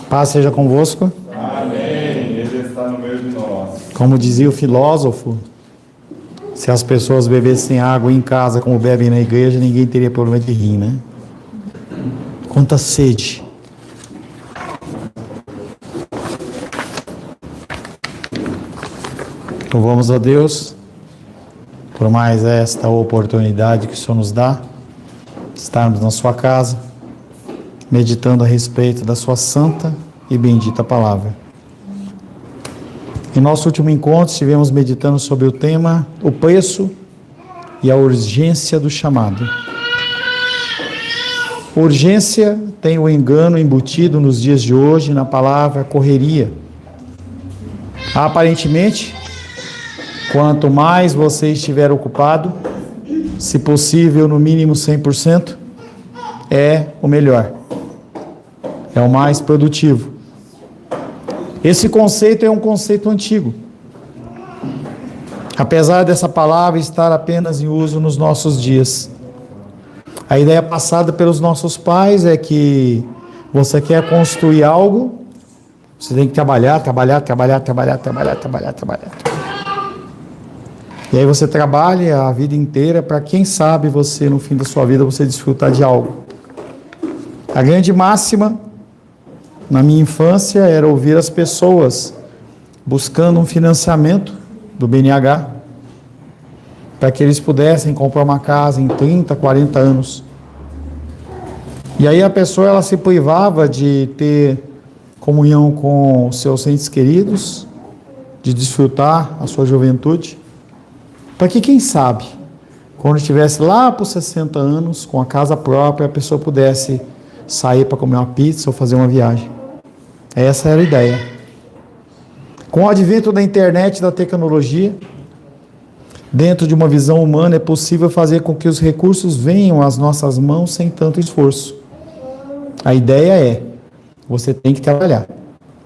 Paz seja convosco. Amém. Ele está no meio de nós. Como dizia o filósofo, se as pessoas bebessem água em casa como bebem na igreja, ninguém teria problema de rir, né? Quanta sede. Louvamos a Deus por mais esta oportunidade que o Senhor nos dá, estarmos na sua casa, meditando a respeito da sua santa e bendita palavra. Em nosso último encontro, estivemos meditando sobre o tema, o preço e a urgência do chamado. Urgência tem o engano embutido nos dias de hoje na palavra correria. Aparentemente, quanto mais você estiver ocupado, se possível no mínimo 100%, é o melhor. É o mais produtivo. Esse conceito é um conceito antigo. Apesar dessa palavra estar apenas em uso nos nossos dias. A ideia passada pelos nossos pais é que você quer construir algo, você tem que trabalhar. E aí você trabalha a vida inteira para, quem sabe, você no fim da sua vida você desfrutar de algo. A grande máxima na minha infância era ouvir as pessoas buscando um financiamento do BNH para que eles pudessem comprar uma casa em 30, 40 anos. E aí a pessoa ela se privava de ter comunhão com os seus entes queridos, de desfrutar a sua juventude, para que, quem sabe, quando estivesse lá por 60 anos, com a casa própria, a pessoa pudesse sair para comer uma pizza ou fazer uma viagem. Essa era a ideia. Com o advento da internet e da tecnologia, dentro de uma visão humana, é possível fazer com que os recursos venham às nossas mãos sem tanto esforço. A ideia é, você tem que trabalhar,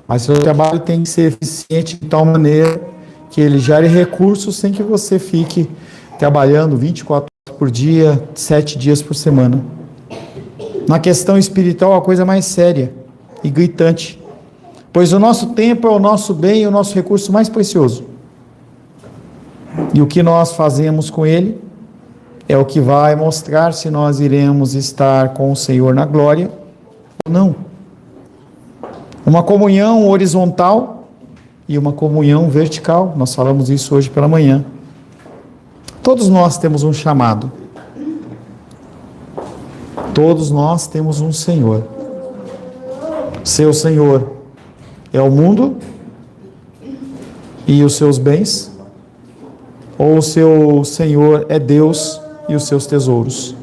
mas seu trabalho tem que ser eficiente de tal maneira que ele gere recursos sem que você fique trabalhando 24 horas por dia, 7 dias por semana. Na questão espiritual, a coisa mais séria e gritante, pois o nosso tempo é o nosso bem e o nosso recurso mais precioso. E o que nós fazemos com ele é o que vai mostrar se nós iremos estar com o Senhor na glória ou não. Uma comunhão horizontal e uma comunhão vertical. Nós falamos isso hoje pela manhã. Todos nós temos um chamado. Todos nós temos um Senhor. Seu Senhor é o mundo e os seus bens, ou o seu Senhor é Deus e os seus tesouros?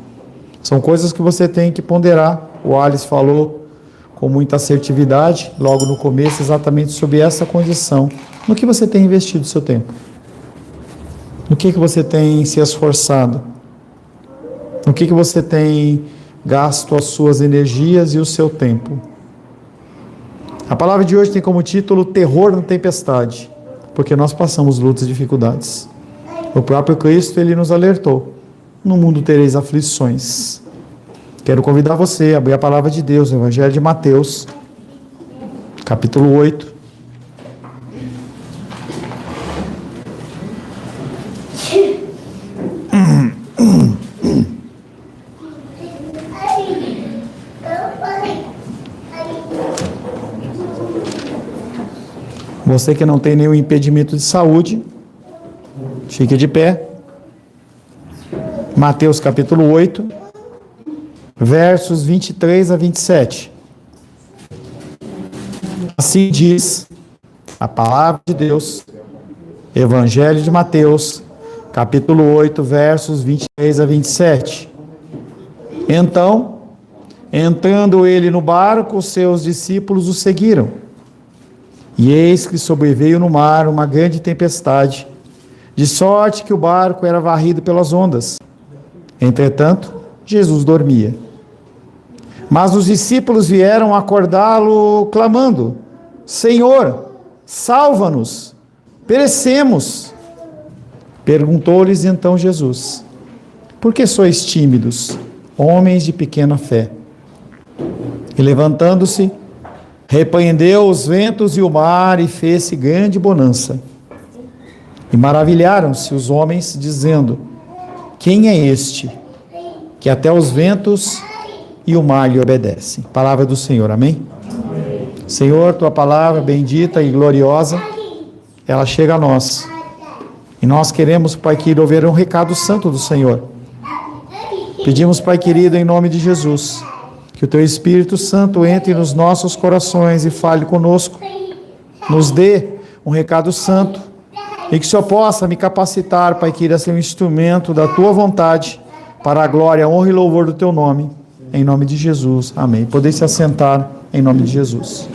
São coisas que você tem que ponderar. O Alice falou com muita assertividade, logo no começo, exatamente sobre essa condição. No que você tem investido o seu tempo? No que você tem se esforçado? No que você tem gasto as suas energias e o seu tempo? A palavra de hoje tem como título Terror na Tempestade, porque nós passamos lutas e dificuldades. O próprio Cristo, ele nos alertou: no mundo tereis aflições. Quero convidar você a abrir a palavra de Deus, no Evangelho de Mateus, capítulo 8. Você que não tem nenhum impedimento de saúde, fique de pé. Mateus capítulo 8, versos 23 a 27. Assim diz a palavra de Deus, Evangelho de Mateus, capítulo 8, versos 23 a 27. Então, entrando ele no barco, os seus discípulos o seguiram. E eis que sobreveio no mar uma grande tempestade, de sorte que o barco era varrido pelas ondas. Entretanto, Jesus dormia. Mas os discípulos vieram acordá-lo, clamando: Senhor, salva-nos, perecemos. Perguntou-lhes então Jesus: Por que sois tímidos, homens de pequena fé? E levantando-se, repreendeu os ventos e o mar, e fez-se grande bonança. E maravilharam-se os homens, dizendo: quem é este, que até os ventos e o mar lhe obedecem? Palavra do Senhor, amém? Amém. Senhor, tua palavra bendita e gloriosa, ela chega a nós. E nós queremos, Pai querido, ouvir um recado santo do Senhor. Pedimos, Pai querido, em nome de Jesus, que o teu Espírito Santo entre nos nossos corações e fale conosco, nos dê um recado santo, e que o Senhor possa me capacitar, Pai querido, a ser um instrumento da tua vontade, para a glória, a honra e louvor do teu nome, em nome de Jesus, amém. Podem se assentar em nome de Jesus.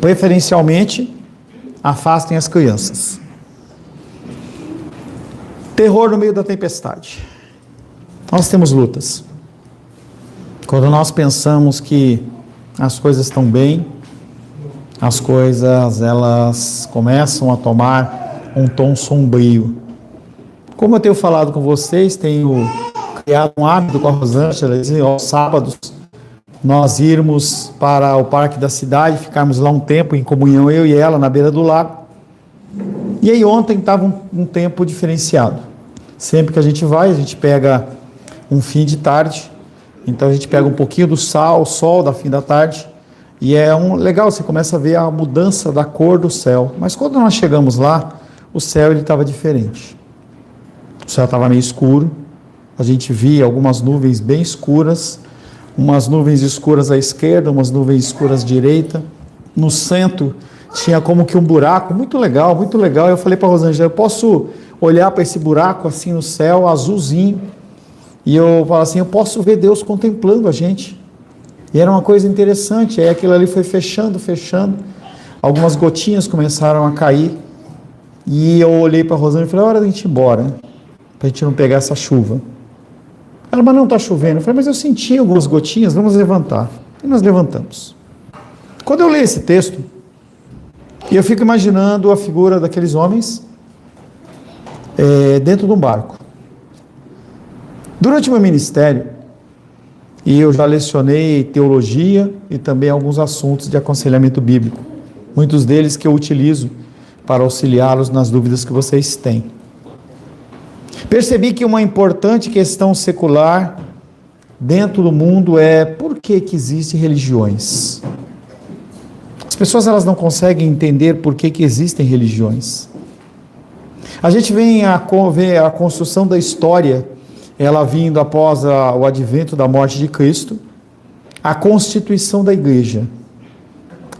Preferencialmente, afastem as crianças. Terror no meio da tempestade. Nós temos lutas. Quando nós pensamos que as coisas estão bem, as coisas elas começam a tomar um tom sombrio. Como eu tenho falado com vocês, tenho criado um hábito com a Rosângela, aos sábados, nós irmos para o parque da cidade, ficarmos lá um tempo em comunhão, eu e ela, na beira do lago. E aí ontem estava um tempo diferenciado. Sempre que a gente vai, a gente pega um fim de tarde, então a gente pega um pouquinho do sol da fim da tarde, e é legal, você começa a ver a mudança da cor do céu. Mas quando nós chegamos lá, o céu estava diferente. O céu estava meio escuro, a gente via algumas nuvens bem escuras, umas nuvens escuras à esquerda, umas nuvens escuras à direita. No centro tinha como que um buraco, muito legal, muito legal. Eu falei para a Rosângela, eu posso olhar para esse buraco assim no céu, azulzinho, e eu falo assim, eu posso ver Deus contemplando a gente. E era uma coisa interessante, aí aquilo ali foi fechando, algumas gotinhas começaram a cair, e eu olhei para a Rosângela e falei, é hora de a gente ir embora, para a gente não pegar essa chuva. Ela, mas não está chovendo. Eu falei, mas eu senti algumas gotinhas, vamos levantar. E nós levantamos. Quando eu leio esse texto, eu fico imaginando a figura daqueles homens dentro de um barco. Durante o meu ministério, e eu já lecionei teologia e também alguns assuntos de aconselhamento bíblico, muitos deles que eu utilizo para auxiliá-los nas dúvidas que vocês têm. Percebi que uma importante questão secular dentro do mundo é por que existem religiões. As pessoas elas não conseguem entender por que existem religiões. A gente vem a ver a construção da história, ela vindo após o advento da morte de Cristo, a constituição da igreja.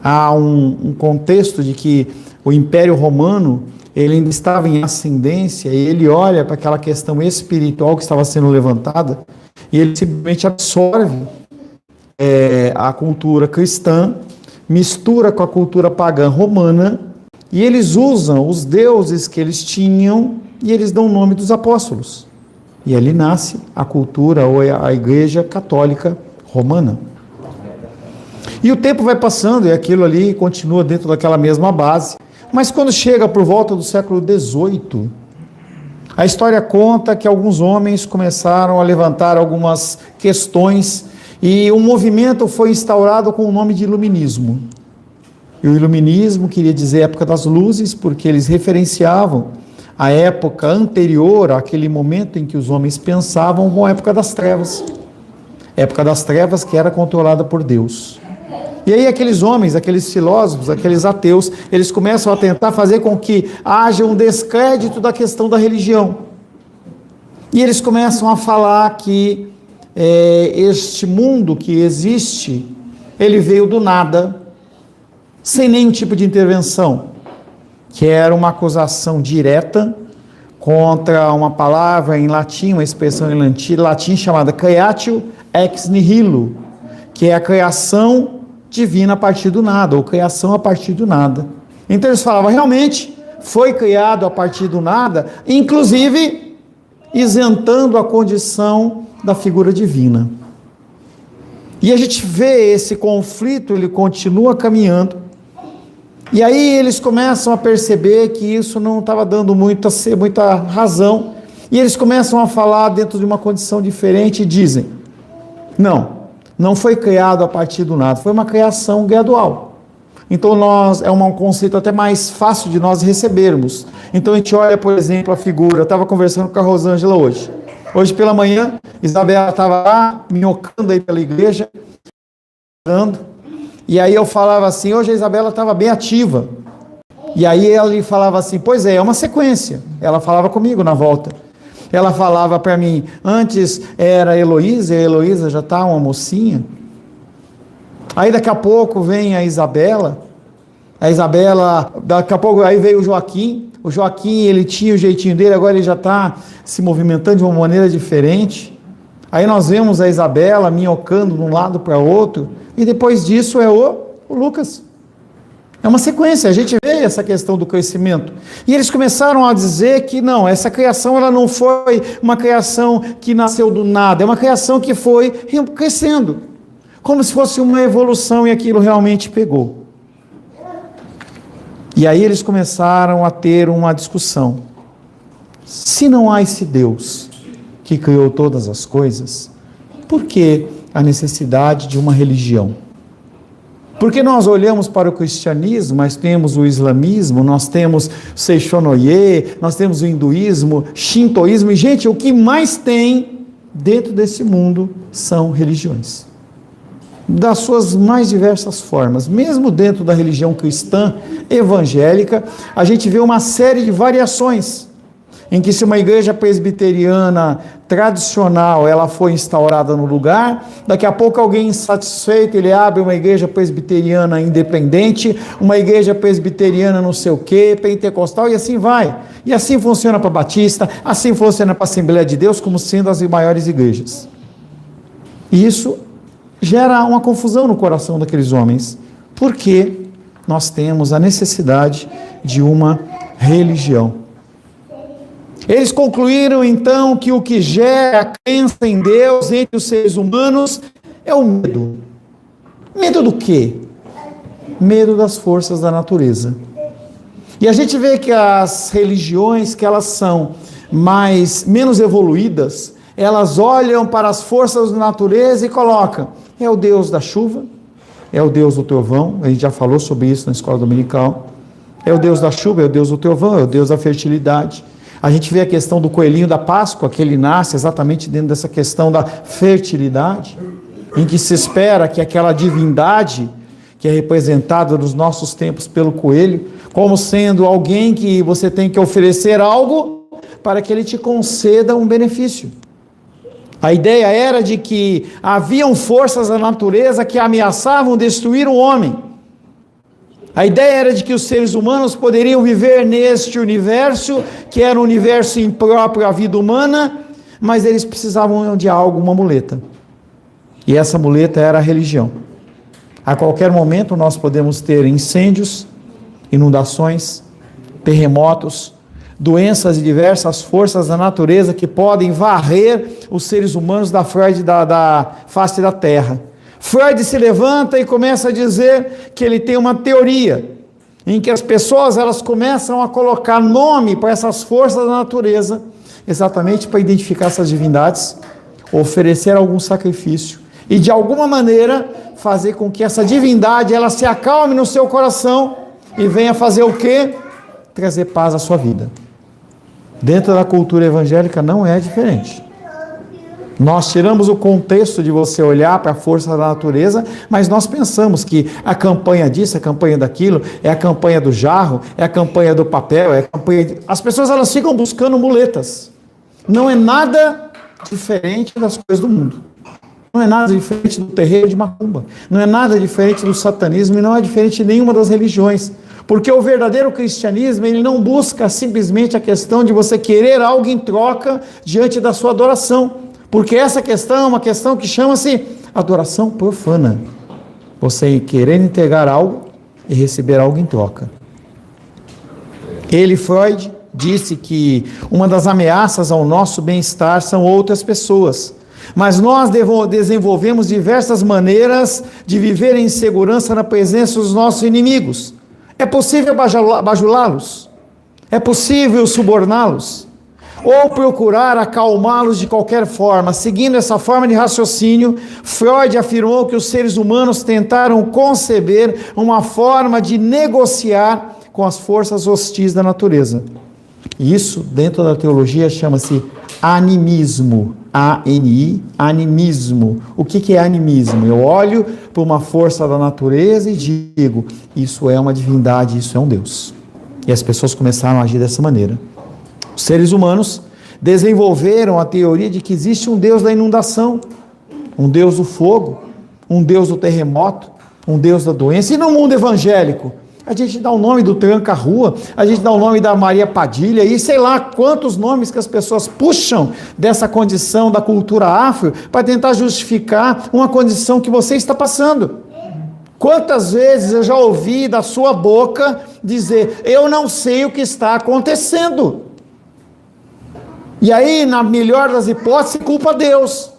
Há um contexto de que o Império Romano ele ainda estava em ascendência, e ele olha para aquela questão espiritual que estava sendo levantada, e ele simplesmente absorve a cultura cristã, mistura com a cultura pagã romana, e eles usam os deuses que eles tinham, e eles dão o nome dos apóstolos. E ali nasce a cultura, ou a igreja católica romana. E o tempo vai passando, e aquilo ali continua dentro daquela mesma base. Mas quando chega por volta do século XVIII, a história conta que alguns homens começaram a levantar algumas questões e um movimento foi instaurado com o nome de iluminismo. E o iluminismo queria dizer época das luzes, porque eles referenciavam a época anterior àquele momento em que os homens pensavam como a época das trevas. Época das trevas que era controlada por Deus. E aí aqueles homens, aqueles filósofos, aqueles ateus, eles começam a tentar fazer com que haja um descrédito da questão da religião. E eles começam a falar que este mundo que existe, ele veio do nada, sem nenhum tipo de intervenção, que era uma acusação direta contra uma palavra em latim, uma expressão em latim chamada creatio ex nihilo, que é a criação divina a partir do nada, ou criação a partir do nada. Então eles falavam, realmente foi criado a partir do nada, inclusive isentando a condição da figura divina. E a gente vê esse conflito, ele continua caminhando, E aí eles começam a perceber que isso não estava dando muita razão, e eles começam a falar dentro de uma condição diferente e dizem: não foi criado a partir do nada, foi uma criação gradual. Então é um conceito até mais fácil de nós recebermos. Então a gente olha, por exemplo, a figura. Eu estava conversando com a Rosângela hoje pela manhã, Isabela estava lá, minhocando aí pela igreja, e aí eu falava assim, hoje a Isabela estava bem ativa, e aí ela lhe falava assim, pois é uma sequência. Ela falava comigo na volta, ela falava para mim, antes era a Heloísa já está uma mocinha, aí daqui a pouco vem a Isabela, daqui a pouco aí veio o Joaquim, ele tinha o jeitinho dele, agora ele já está se movimentando de uma maneira diferente, aí nós vemos a Isabela minhocando de um lado para outro, e depois disso é o Lucas. É uma sequência, a gente vê essa questão do crescimento. E eles começaram a dizer que não, essa criação ela não foi uma criação que nasceu do nada, é uma criação que foi crescendo, como se fosse uma evolução, e aquilo realmente pegou. E aí eles começaram a ter uma discussão. Se não há esse Deus que criou todas as coisas, por que a necessidade de uma religião? Porque nós olhamos para o cristianismo, mas temos o islamismo, nós temos o Seishonoye, nós temos o hinduísmo, shintoísmo, e gente, o que mais tem dentro desse mundo são religiões. Das suas mais diversas formas. Mesmo dentro da religião cristã evangélica, a gente vê uma série de variações, em que se uma igreja presbiteriana tradicional, ela foi instaurada no lugar, daqui a pouco alguém insatisfeito, ele abre uma igreja presbiteriana independente, uma igreja presbiteriana não sei o quê, pentecostal, e assim vai. E assim funciona para Batista, assim funciona para a Assembleia de Deus, como sendo as maiores igrejas. E isso gera uma confusão no coração daqueles homens, porque nós temos a necessidade de uma religião. Eles concluíram então que o que gera a crença em Deus entre os seres humanos é o medo. Medo do quê? Medo das forças da natureza. E a gente vê que as religiões que elas são menos evoluídas, elas olham para as forças da natureza e colocam: é o Deus da chuva, é o Deus do trovão, a gente já falou sobre isso na escola dominical, é o Deus da chuva, é o Deus do trovão, é o Deus da fertilidade. A gente vê a questão do coelhinho da Páscoa, que ele nasce exatamente dentro dessa questão da fertilidade, em que se espera que aquela divindade, que é representada nos nossos tempos pelo coelho, como sendo alguém que você tem que oferecer algo para que ele te conceda um benefício. A ideia era de que haviam forças da natureza que ameaçavam destruir o homem. A ideia era de que os seres humanos poderiam viver neste universo, que era um universo impróprio à vida humana, mas eles precisavam de algo, uma muleta. E essa muleta era a religião. A qualquer momento nós podemos ter incêndios, inundações, terremotos, doenças e diversas forças da natureza que podem varrer os seres humanos da face da terra. Freud se levanta e começa a dizer que ele tem uma teoria em que as pessoas elas começam a colocar nome para essas forças da natureza, exatamente para identificar essas divindades, oferecer algum sacrifício e de alguma maneira fazer com que essa divindade ela se acalme no seu coração e venha fazer o quê? Trazer paz à sua vida. Dentro da cultura evangélica não é diferente. Nós tiramos o contexto de você olhar para a força da natureza, mas nós pensamos que a campanha disso, a campanha daquilo, é a campanha do jarro, é a campanha do papel, é a campanha... As pessoas elas ficam buscando muletas. Não é nada diferente das coisas do mundo. Não é nada diferente do terreiro de macumba. Não é nada diferente do satanismo e não é diferente de nenhuma das religiões. Porque o verdadeiro cristianismo, ele não busca simplesmente a questão de você querer algo em troca diante da sua adoração. Porque essa questão é uma questão que chama-se adoração profana. Você querer entregar algo e receber algo em troca. Freud, disse que uma das ameaças ao nosso bem-estar são outras pessoas. Mas nós desenvolvemos diversas maneiras de viver em segurança na presença dos nossos inimigos. É possível bajulá-los? É possível suborná-los? Ou procurar acalmá-los de qualquer forma? Seguindo essa forma de raciocínio, Freud afirmou que os seres humanos tentaram conceber uma forma de negociar com as forças hostis da natureza. E isso, dentro da teologia, chama-se animismo. A-N-I, animismo. O que é animismo? Eu olho para uma força da natureza e digo, isso é uma divindade, isso é um Deus. E as pessoas começaram a agir dessa maneira. Os seres humanos desenvolveram a teoria de que existe um Deus da inundação, um Deus do fogo, um Deus do terremoto, um Deus da doença. E no mundo evangélico, a gente dá o nome do Tranca-Rua, a gente dá o nome da Maria Padilha, e sei lá quantos nomes que as pessoas puxam dessa condição da cultura afro para tentar justificar uma condição que você está passando. Quantas vezes eu já ouvi da sua boca dizer, eu não sei o que está acontecendo. E aí, na melhor das hipóteses, culpa Deus.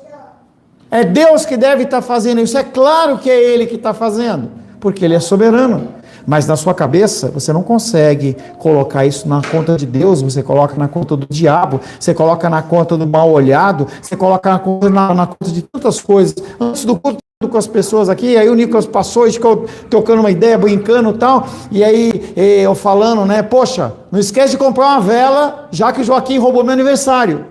É Deus que deve estar fazendo isso. É claro que é Ele que está fazendo, porque Ele é soberano. Mas na sua cabeça, você não consegue colocar isso na conta de Deus, você coloca na conta do diabo, você coloca na conta do mal olhado, você coloca na conta de tantas coisas. Antes do culto com as pessoas aqui, aí o Nicolas passou e ficou tocando uma ideia, brincando e tal, e aí eu falando, né, poxa, não esquece de comprar uma vela, já que o Joaquim roubou meu aniversário.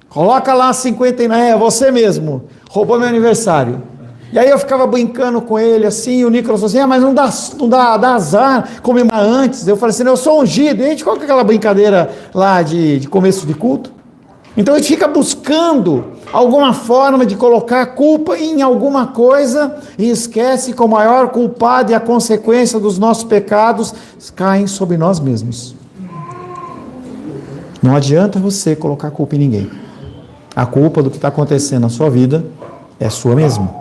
Coloca lá 50, é você mesmo, roubou meu aniversário. E aí eu ficava brincando com ele assim, e o Nicolas falou assim, mas não dá azar comemorar antes. Eu falei assim, eu sou ungido. E a gente coloca aquela brincadeira lá de começo de culto. Então a gente fica buscando alguma forma de colocar culpa em alguma coisa e esquece que o maior culpado e a consequência dos nossos pecados caem sobre nós mesmos. Não adianta você colocar culpa em ninguém. A culpa do que está acontecendo na sua vida é sua mesma.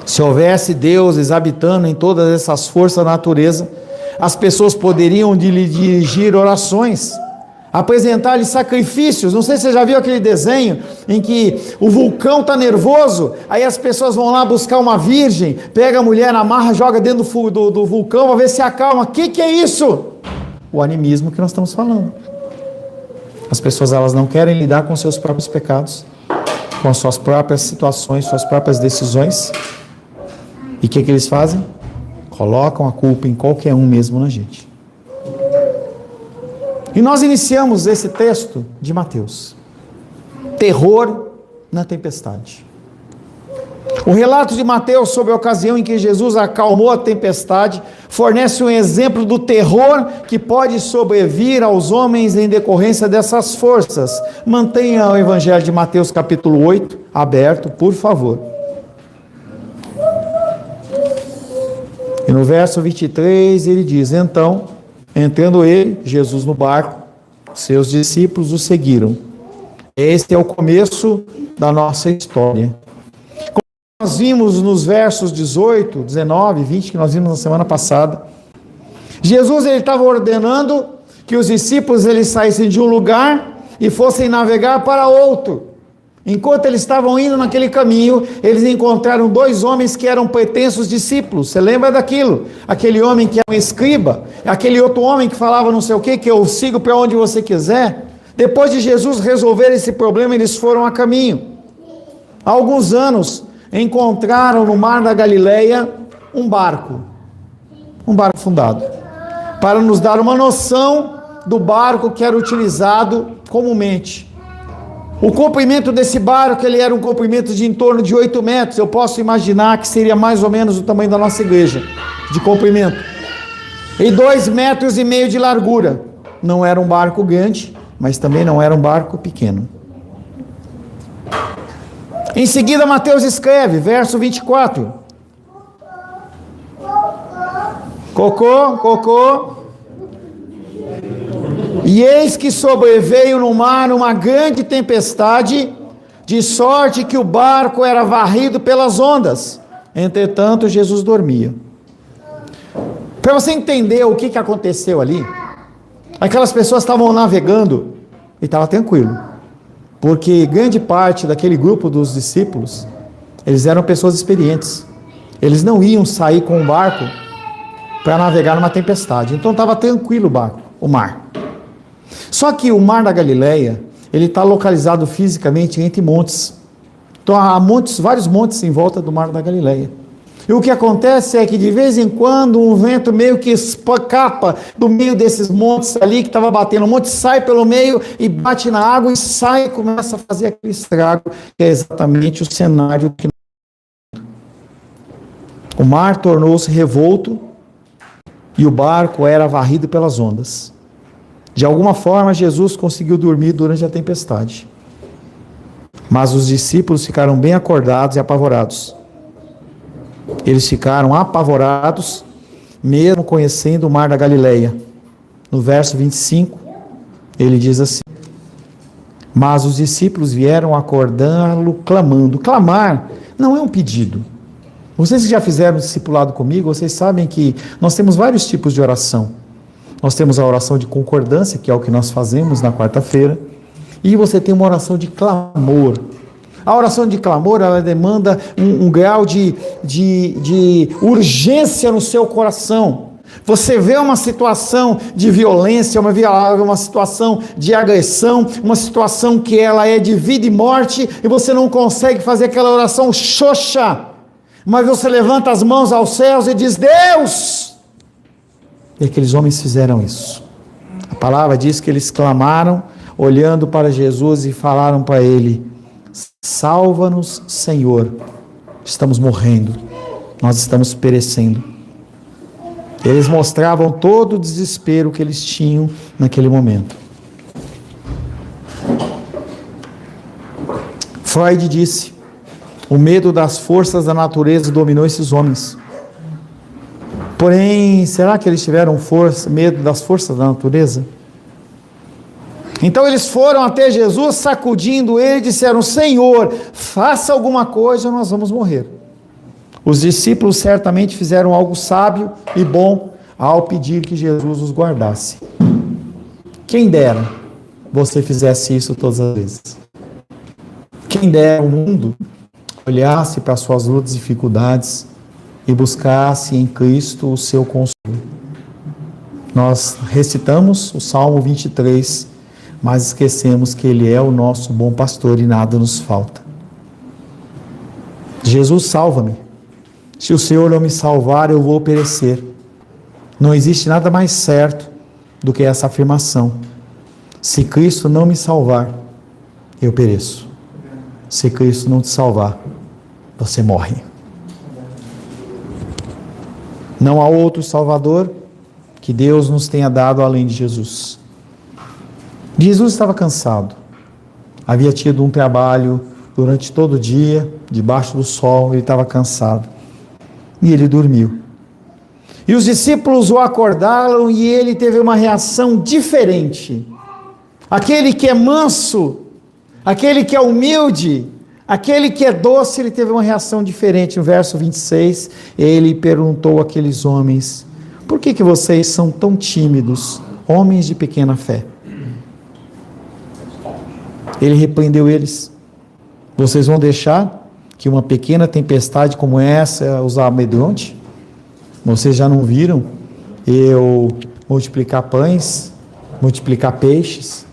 Se houvesse deuses habitando em todas essas forças da natureza, as pessoas poderiam lhe dirigir orações, apresentar-lhe sacrifícios. Não sei se você já viu aquele desenho em que o vulcão está nervoso, aí as pessoas vão lá buscar uma virgem, pega a mulher, amarra, joga dentro do vulcão para ver se acalma. O que é isso? O animismo que nós estamos falando. As pessoas, elas não querem lidar com seus próprios pecados, com as suas próprias situações, suas próprias decisões. E o que eles fazem? Colocam a culpa em qualquer um, mesmo na gente. E nós iniciamos esse texto de Mateus. Terror na tempestade. O relato de Mateus sobre a ocasião em que Jesus acalmou a tempestade fornece um exemplo do terror que pode sobrevir aos homens em decorrência dessas forças. Mantenha o Evangelho de Mateus capítulo 8 aberto, por favor. E no verso 23 ele diz, então, entrando ele, Jesus no barco, seus discípulos o seguiram. Este é o começo da nossa história. Como nós vimos nos versos 18, 19, 20, que nós vimos na semana passada, Jesus ele estava ordenando que os discípulos eles saíssem de um lugar e fossem navegar para outro. Enquanto eles estavam indo naquele caminho, eles encontraram dois homens que eram pretensos discípulos. Você lembra daquilo? Aquele homem que era um escriba, aquele outro homem que falava não sei o que eu sigo para onde você quiser. Depois de Jesus resolver esse problema, eles foram a caminho. Há alguns anos, encontraram no mar da Galileia um barco fundado, para nos dar uma noção do barco que era utilizado comumente. O comprimento desse barco, ele era um comprimento de em torno de 8 metros, eu posso imaginar que seria mais ou menos o tamanho da nossa igreja, de comprimento, e 2,5 metros de largura. Não era um barco grande, mas também não era um barco pequeno. Em seguida, Mateus escreve, verso 24. Cocô. E eis que sobreveio no mar uma grande tempestade, de sorte que o barco era varrido pelas ondas. Entretanto, Jesus dormia. Para você entender o que aconteceu ali, aquelas pessoas estavam navegando e estava tranquilo, porque grande parte daquele grupo dos discípulos, eles eram pessoas experientes. Eles não iam sair com o barco para navegar numa tempestade. Então estava tranquilo o mar. Só que o mar da Galileia, ele está localizado fisicamente entre montes. Então há vários montes em volta do mar da Galileia. E o que acontece é que de vez em quando um vento meio que escapa do meio desses montes ali que estava batendo. O monte sai pelo meio e bate na água e sai e começa a fazer aquele estrago, que é exatamente o cenário que o mar tornou-se revolto e o barco era varrido pelas ondas. De alguma forma, Jesus conseguiu dormir durante a tempestade. Mas os discípulos ficaram bem acordados e apavorados. Eles ficaram apavorados, mesmo conhecendo o mar da Galileia. No verso 25, ele diz assim: mas os discípulos vieram acordá-lo clamando. Clamar não é um pedido. Vocês que já fizeram discipulado comigo, vocês sabem que nós temos vários tipos de oração. Nós temos a oração de concordância, que é o que nós fazemos na quarta-feira, e você tem uma oração de clamor. A oração de clamor, ela demanda um grau de urgência no seu coração. Você vê uma situação de violência, uma situação de agressão, uma situação que ela é de vida e morte, e você não consegue fazer aquela oração xoxa, mas você levanta as mãos aos céus e diz: Deus! E aqueles homens fizeram isso. A palavra diz que eles clamaram, olhando para Jesus e falaram para ele: salva-nos, Senhor, estamos morrendo, nós estamos perecendo. Eles mostravam todo o desespero que eles tinham naquele momento. Freud disse: o medo das forças da natureza dominou esses homens. Porém, será que eles tiveram medo das forças da natureza? Então eles foram até Jesus, sacudindo ele, e disseram: Senhor, faça alguma coisa ou nós vamos morrer. Os discípulos certamente fizeram algo sábio e bom ao pedir que Jesus os guardasse. Quem dera você fizesse isso todas as vezes. Quem dera o mundo olhasse para as suas lutas e dificuldades e buscasse em Cristo o seu consolo. Nós recitamos o Salmo 23, mas esquecemos que Ele é o nosso bom pastor e nada nos falta. Jesus, salva-me. Se o Senhor não me salvar, eu vou perecer. Não existe nada mais certo do que essa afirmação. Se Cristo não me salvar, eu pereço. Se Cristo não te salvar, você morre. Não há outro Salvador que Deus nos tenha dado além de Jesus. Jesus estava cansado. Havia tido um trabalho durante todo o dia, debaixo do sol, ele estava cansado. E ele dormiu. E os discípulos o acordaram e ele teve uma reação diferente. Aquele que é manso, aquele que é humilde, aquele que é doce, ele teve uma reação diferente. No verso 26, ele perguntou àqueles homens: por que vocês são tão tímidos, homens de pequena fé? Ele repreendeu eles: vocês vão deixar que uma pequena tempestade como essa os amedronte? Vocês já não viram eu multiplicar pães, multiplicar peixes?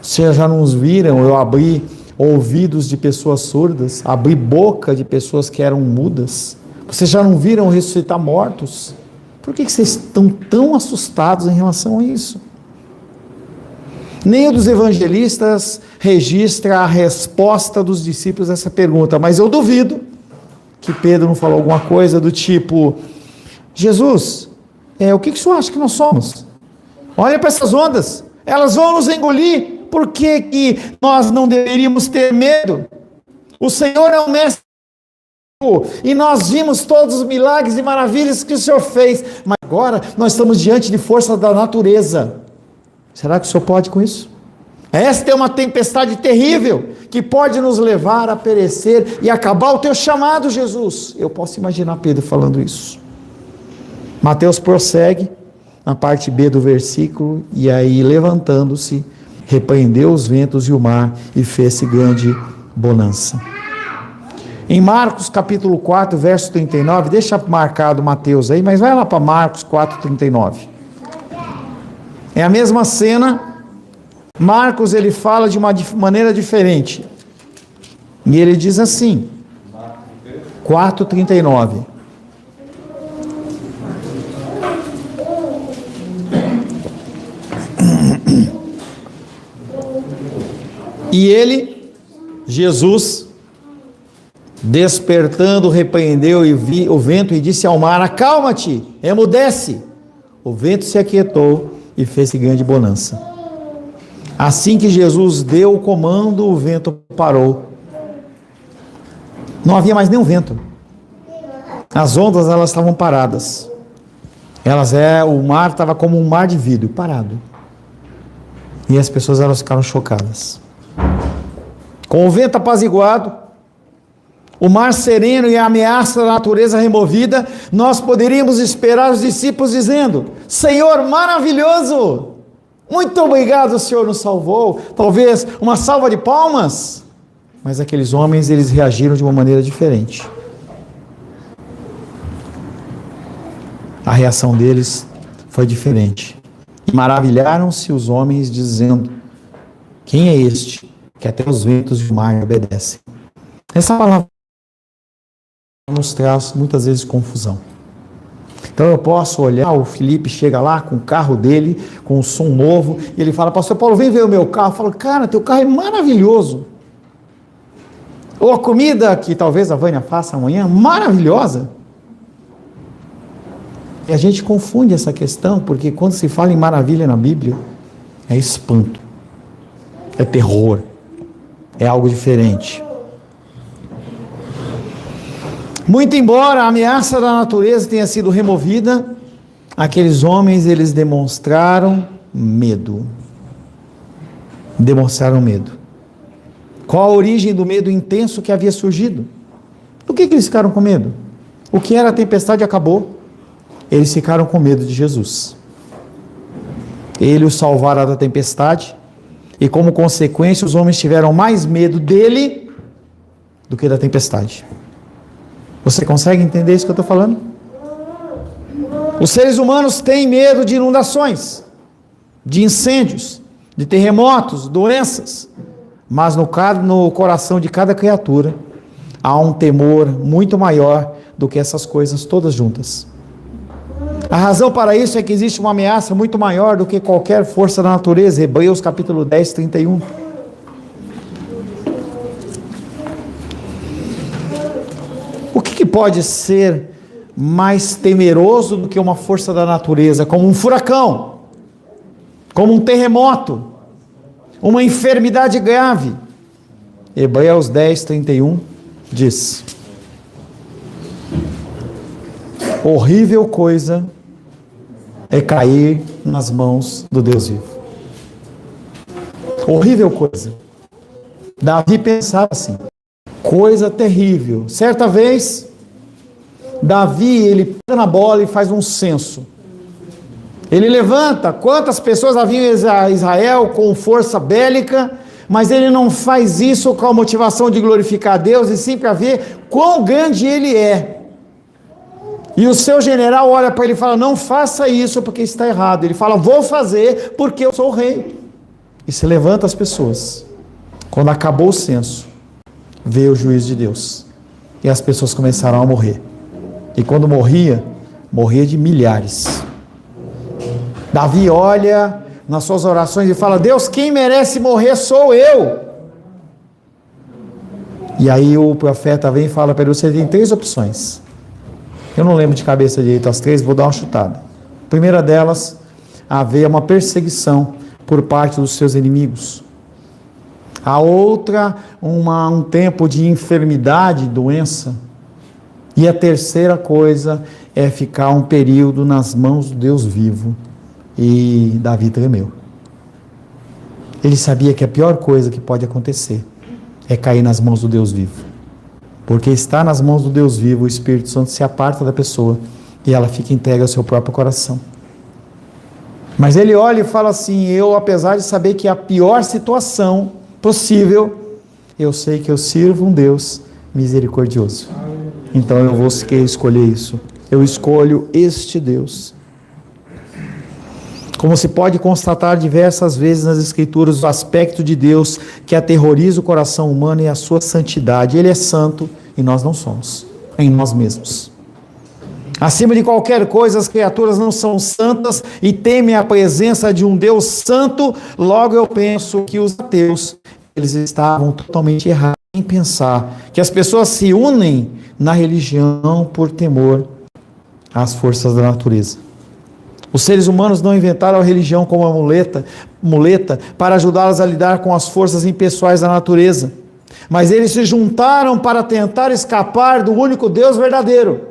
Vocês já não viram eu abrir ouvidos de pessoas surdas, abrir boca de pessoas que eram mudas? Vocês já não viram eu ressuscitar mortos? Por que vocês estão tão assustados em relação a isso? Nem o dos evangelistas registra a resposta dos discípulos a essa pergunta, mas eu duvido que Pedro não falou alguma coisa do tipo: Jesus, o que o senhor acha que nós somos? Olha para essas ondas, elas vão nos engolir, por que nós não deveríamos ter medo? O Senhor é o mestre e nós vimos todos os milagres e maravilhas que o Senhor fez, mas agora nós estamos diante de forças da natureza. Será que o Senhor pode com isso? Esta é uma tempestade terrível, que pode nos levar a perecer e acabar o teu chamado, Jesus. Eu posso imaginar Pedro falando isso. Mateus prossegue na parte B do versículo, e aí levantando-se, repreendeu os ventos e o mar, e fez-se grande bonança. Em Marcos capítulo 4, verso 39, deixa marcado Mateus aí, mas vai lá para Marcos 4, 39. É a mesma cena, Marcos ele fala de uma maneira diferente. E ele diz assim, 4, 39. E ele, Jesus, despertando, repreendeu o vento e disse ao mar: acalma-te, emudece. O vento se aquietou e fez grande bonança. Assim que Jesus deu o comando, o vento parou. Não havia mais nenhum vento. As ondas elas estavam paradas. O mar estava como um mar de vidro, parado. E as pessoas elas ficaram chocadas. Com o vento apaziguado, o mar sereno e a ameaça da natureza removida, nós poderíamos esperar os discípulos dizendo: Senhor, maravilhoso! Muito obrigado, o Senhor nos salvou. Talvez uma salva de palmas. Mas aqueles homens, eles reagiram de uma maneira diferente. A reação deles foi diferente. E maravilharam-se os homens, dizendo: quem é este que até os ventos do mar obedecem? Essa palavra nos traz muitas vezes confusão. Então eu posso olhar, o Felipe chega lá com o carro dele, com um som novo, e ele fala: pastor Paulo, vem ver o meu carro. Eu falo: cara, teu carro é maravilhoso. Ou a comida que talvez a Vânia faça amanhã, maravilhosa. E a gente confunde essa questão, porque quando se fala em maravilha na Bíblia, é espanto, é terror, é algo diferente. Muito embora a ameaça da natureza tenha sido removida, aqueles homens, eles demonstraram medo. Demonstraram medo. Qual a origem do medo intenso que havia surgido? Do que eles ficaram com medo? O que era a tempestade acabou. Eles ficaram com medo de Jesus. Ele os salvara da tempestade, e como consequência os homens tiveram mais medo dele do que da tempestade. Você consegue entender isso que eu estou falando? Os seres humanos têm medo de inundações, de incêndios, de terremotos, doenças, mas no coração de cada criatura há um temor muito maior do que essas coisas todas juntas. A razão para isso é que existe uma ameaça muito maior do que qualquer força da natureza. Hebreus capítulo 10, 31. O que pode ser mais temeroso do que uma força da natureza, como um furacão, como um terremoto, uma enfermidade grave? Hebreus 10, 31 diz: horrível coisa é cair nas mãos do Deus vivo. Horrível coisa. Davi pensava assim: coisa terrível. Certa vez, Davi, ele pega na bola e faz um censo. Ele levanta quantas pessoas haviam em Israel com força bélica, mas ele não faz isso com a motivação de glorificar a Deus, e sim para ver quão grande ele é. E o seu general olha para ele e fala: não faça isso porque está errado. Ele fala: vou fazer porque eu sou o rei. E se levanta as pessoas. Quando acabou o censo, veio o juízo de Deus, e as pessoas começaram a morrer. E quando morria de milhares. Davi olha nas suas orações e fala: Deus, quem merece morrer sou eu. E aí o profeta vem e fala para ele: você tem 3 opções. Eu não lembro de cabeça direito as 3, vou dar uma chutada. A primeira delas, haver uma perseguição por parte dos seus inimigos. A outra, um tempo de enfermidade, doença. E a terceira coisa é ficar um período nas mãos do Deus vivo. E Davi tremeu. Ele sabia que a pior coisa que pode acontecer é cair nas mãos do Deus vivo. Porque está nas mãos do Deus vivo, o Espírito Santo se aparta da pessoa e ela fica entregue ao seu próprio coração. Mas ele olha e fala assim: eu, apesar de saber que é a pior situação possível, eu sei que eu sirvo um Deus misericordioso. Então eu vou escolher isso. Eu escolho este Deus. Como se pode constatar diversas vezes nas Escrituras, o aspecto de Deus que aterroriza o coração humano é a sua santidade. Ele é santo e nós não somos, em nós mesmos. Acima de qualquer coisa, as criaturas não são santas e temem a presença de um Deus santo. Logo eu penso que os ateus, eles estavam totalmente errados em pensar que as pessoas se unem na religião por temor às forças da natureza. Os seres humanos não inventaram a religião como uma muleta para ajudá-los a lidar com as forças impessoais da natureza, mas eles se juntaram para tentar escapar do único Deus verdadeiro.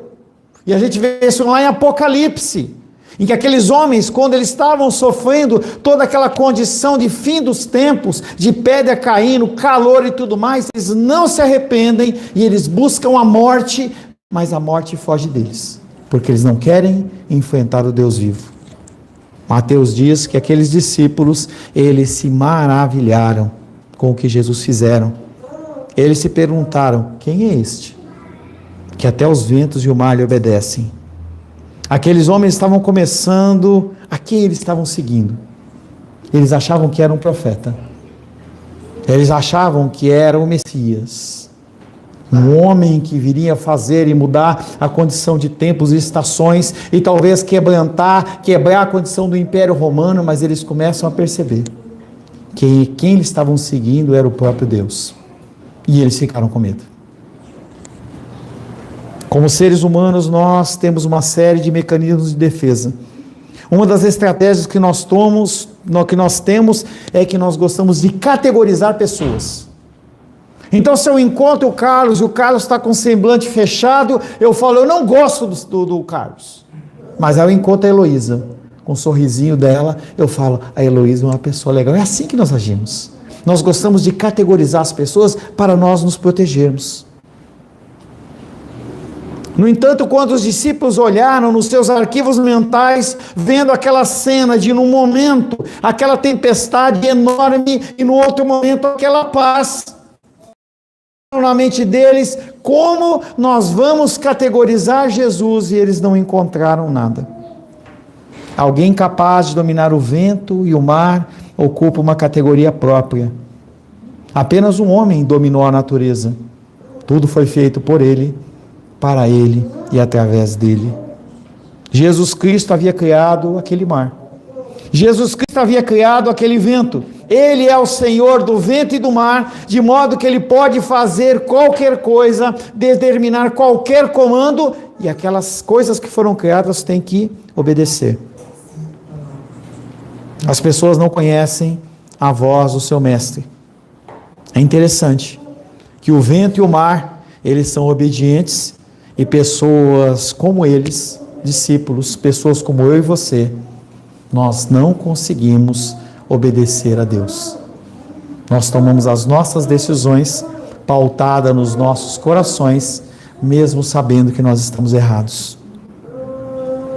E a gente vê isso lá em Apocalipse, em que aqueles homens, quando eles estavam sofrendo toda aquela condição de fim dos tempos, de pedra caindo, calor e tudo mais, eles não se arrependem e eles buscam a morte, mas a morte foge deles, porque eles não querem enfrentar o Deus vivo. Mateus diz que aqueles discípulos, eles se maravilharam com o que Jesus fizeram. Eles se perguntaram: quem é este? Que até os ventos e o mar lhe obedecem. Aqueles homens estavam começando, a quem eles estavam seguindo? Eles achavam que era um profeta. Eles achavam que era o Messias. Um homem que viria fazer e mudar a condição de tempos e estações e talvez quebrar a condição do Império Romano, mas eles começam a perceber que quem eles estavam seguindo era o próprio Deus. E eles ficaram com medo. Como seres humanos, nós temos uma série de mecanismos de defesa. Uma das estratégias que nós temos é que nós gostamos de categorizar pessoas. Então, se eu encontro o Carlos e o Carlos está com o semblante fechado, eu falo: eu não gosto do Carlos. Mas aí eu encontro a Heloísa, com o sorrisinho dela, eu falo: a Heloísa é uma pessoa legal. É assim que nós agimos. Nós gostamos de categorizar as pessoas para nós nos protegermos. No entanto, quando os discípulos olharam nos seus arquivos mentais, vendo aquela cena de, num momento, aquela tempestade enorme e no outro momento aquela paz, na mente deles, como nós vamos categorizar Jesus? E eles não encontraram nada. Alguém capaz de dominar o vento e o mar ocupa uma categoria própria. Apenas um homem dominou a natureza. Tudo foi feito por ele, para ele e através dele. Jesus Cristo havia criado aquele mar. Jesus Cristo havia criado aquele vento. Ele é o Senhor do vento e do mar, de modo que Ele pode fazer qualquer coisa, determinar qualquer comando, e aquelas coisas que foram criadas têm que obedecer. As pessoas não conhecem a voz do seu mestre. É interessante que o vento e o mar, eles são obedientes, e pessoas como eles, discípulos, pessoas como eu e você, nós não conseguimos obedecer a Deus. Nós tomamos as nossas decisões pautadas nos nossos corações, mesmo sabendo que nós estamos errados.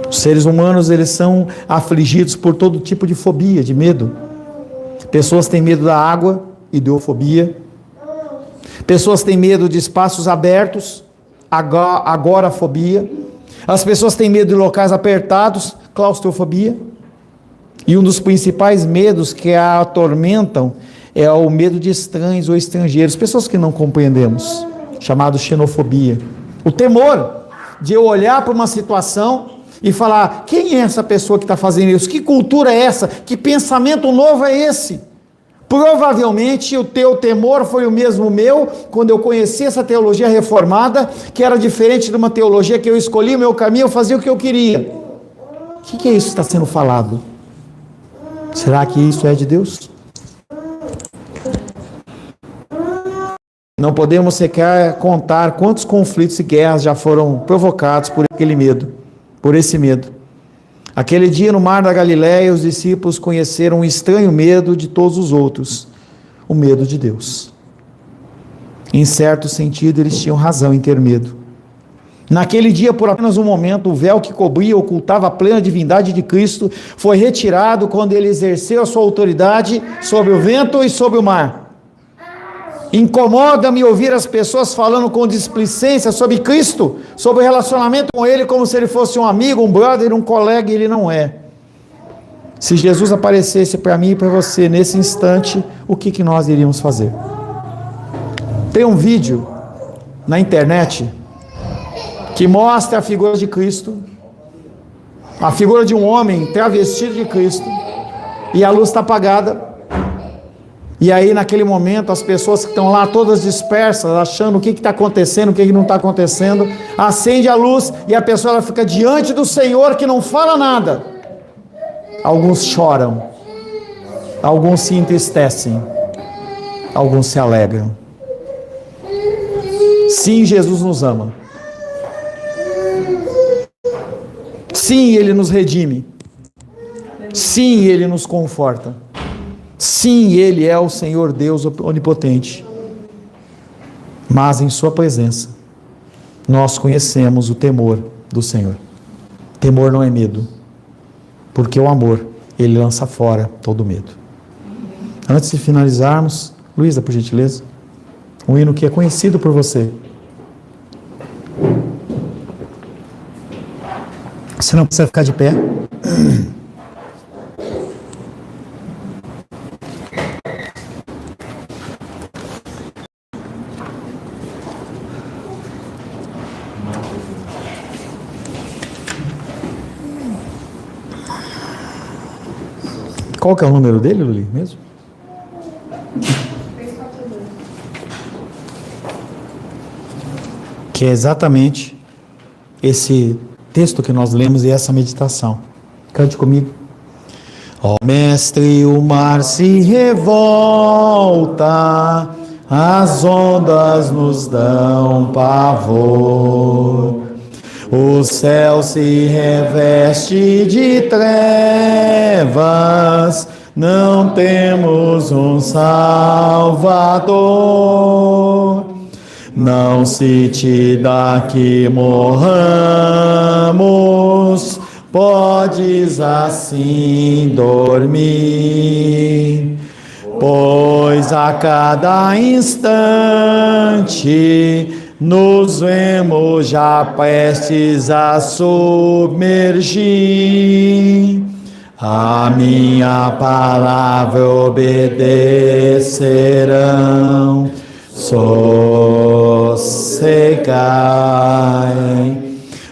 Os seres humanos, eles são afligidos por todo tipo de fobia, de medo. Pessoas têm medo da água, ideofobia. Pessoas têm medo de espaços abertos, agorafobia. As pessoas têm medo de locais apertados, claustrofobia. E um dos principais medos que a atormentam é o medo de estranhos ou estrangeiros, pessoas que não compreendemos, chamado xenofobia. O temor de eu olhar para uma situação e falar: quem é essa pessoa que está fazendo isso? Que cultura é essa? Que pensamento novo é esse? Provavelmente o teu temor foi o mesmo meu, quando eu conheci essa teologia reformada, que era diferente de uma teologia que eu escolhi o meu caminho, eu fazia o que eu queria. O que é isso que está sendo falado? Será que isso é de Deus? Não podemos sequer contar quantos conflitos e guerras já foram provocados por aquele medo, por esse medo. Aquele dia no mar da Galileia, os discípulos conheceram um estranho medo de todos os outros, o medo de Deus. Em certo sentido, eles tinham razão em ter medo. Naquele dia, por apenas um momento, o véu que cobria e ocultava a plena divindade de Cristo foi retirado quando ele exerceu a sua autoridade sobre o vento e sobre o mar. Incomoda-me ouvir as pessoas falando com displicência sobre Cristo, sobre o relacionamento com Ele, como se Ele fosse um amigo, um brother, um colega, e Ele não é. Se Jesus aparecesse para mim e para você nesse instante, o que nós iríamos fazer? Tem um vídeo na internet que mostra a figura de Cristo, a figura de um homem travestido de Cristo, e a luz está apagada. E aí naquele momento as pessoas que estão lá todas dispersas, achando o que está acontecendo, o que não está acontecendo, acende a luz e a pessoa ela fica diante do Senhor que não fala nada. Alguns choram, alguns se entristecem, alguns se alegram. Sim, Jesus nos ama. Sim, Ele nos redime. Sim, Ele nos conforta. Sim, Ele é o Senhor Deus onipotente. Mas em Sua presença, nós conhecemos o temor do Senhor. Temor não é medo, porque o amor, Ele lança fora todo medo. Antes de finalizarmos, Luísa, por gentileza, um hino que é conhecido por você. Você não precisa ficar de pé. Qual que é o número dele, Luli, mesmo? 342. Que é exatamente esse texto que nós lemos e essa meditação. Cante comigo. Ó Mestre, o mar se revolta, as ondas nos dão pavor. O céu se reveste de trevas, não temos um Salvador. Não se te dá que morramos, podes assim dormir, pois a cada instante nos vemos já prestes a submergir. A minha palavra obedecerão, sossegai.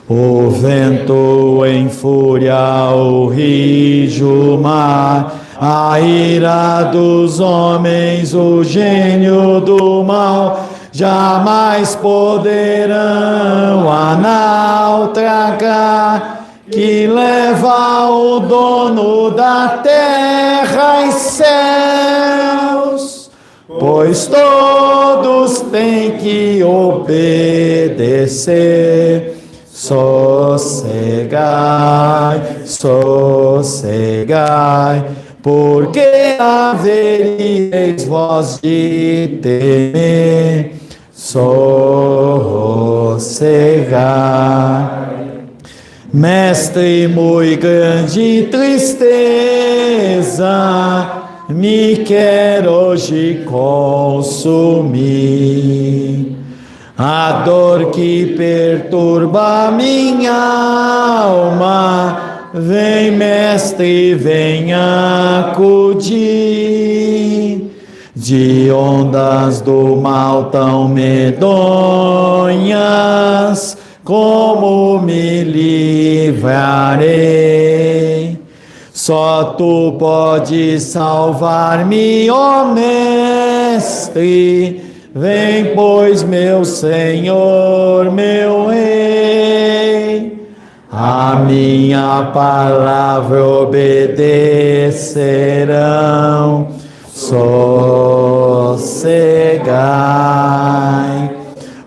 O vento em fúria, o rio, o mar, a ira dos homens, o gênio do mal, jamais poderão naufragar, que leva o dono da terra e céus, pois todos têm que obedecer. Sossegai, sossegai, porque havereis vós de temer. Sossegai. Mestre, muito grande tristeza me quer hoje consumir. A dor que perturba minha alma, vem, Mestre, vem acudir. De ondas do mal tão medonhas, como me livrarei? Só Tu podes salvar-me, ó Mestre. Vem, pois, meu Senhor, meu Rei, a minha palavra obedecerão. Sossegai.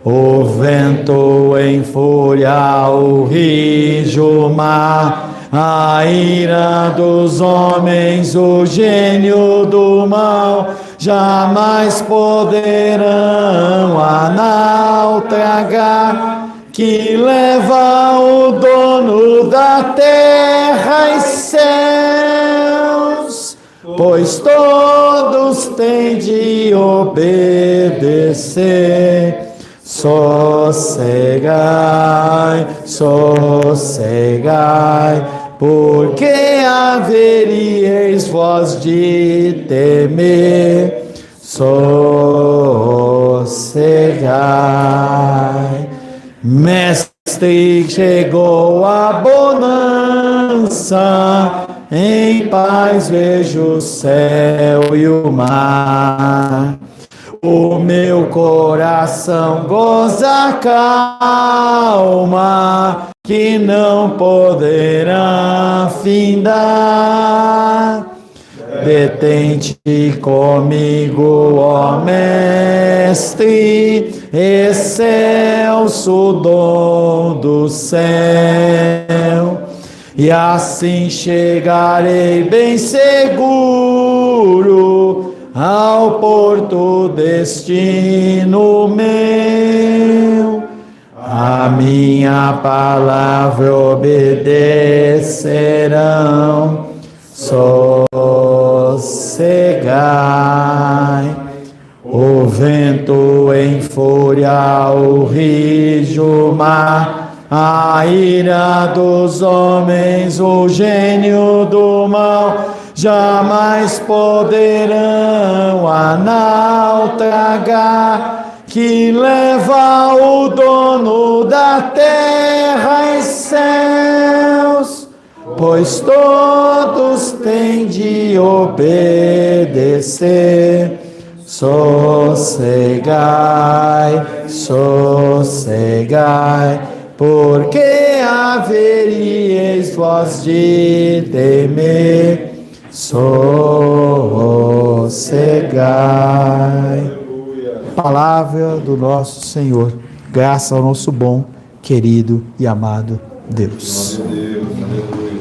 O vento em fúria, o rio, o mar, a ira dos homens, o gênio do mal, jamais poderão naufragar, que leva o dono da terra e céus, pois todos têm de obedecer. Sossegai, sossegai, porque haveríeis vós de temer. Sossegai. Mestre, chegou a bonança, em paz vejo o céu e o mar. O meu coração goza calma, que não poderá findar. Detente comigo, ó Mestre, excelso dom do céu, e assim chegarei bem seguro ao porto destino meu. A minha palavra obedecerão. Sossegai. O vento em fúria, o rijo mar, a ira dos homens, o gênio do mal, jamais poderão a naufragar, que leva o dono da terra e céus, pois todos têm de obedecer. Sossegai, sossegai, porque haveríeis vós de temer. Sossegai. Palavra do nosso Senhor. Graças ao nosso bom, querido e amado Deus. Glória a Deus, aleluia.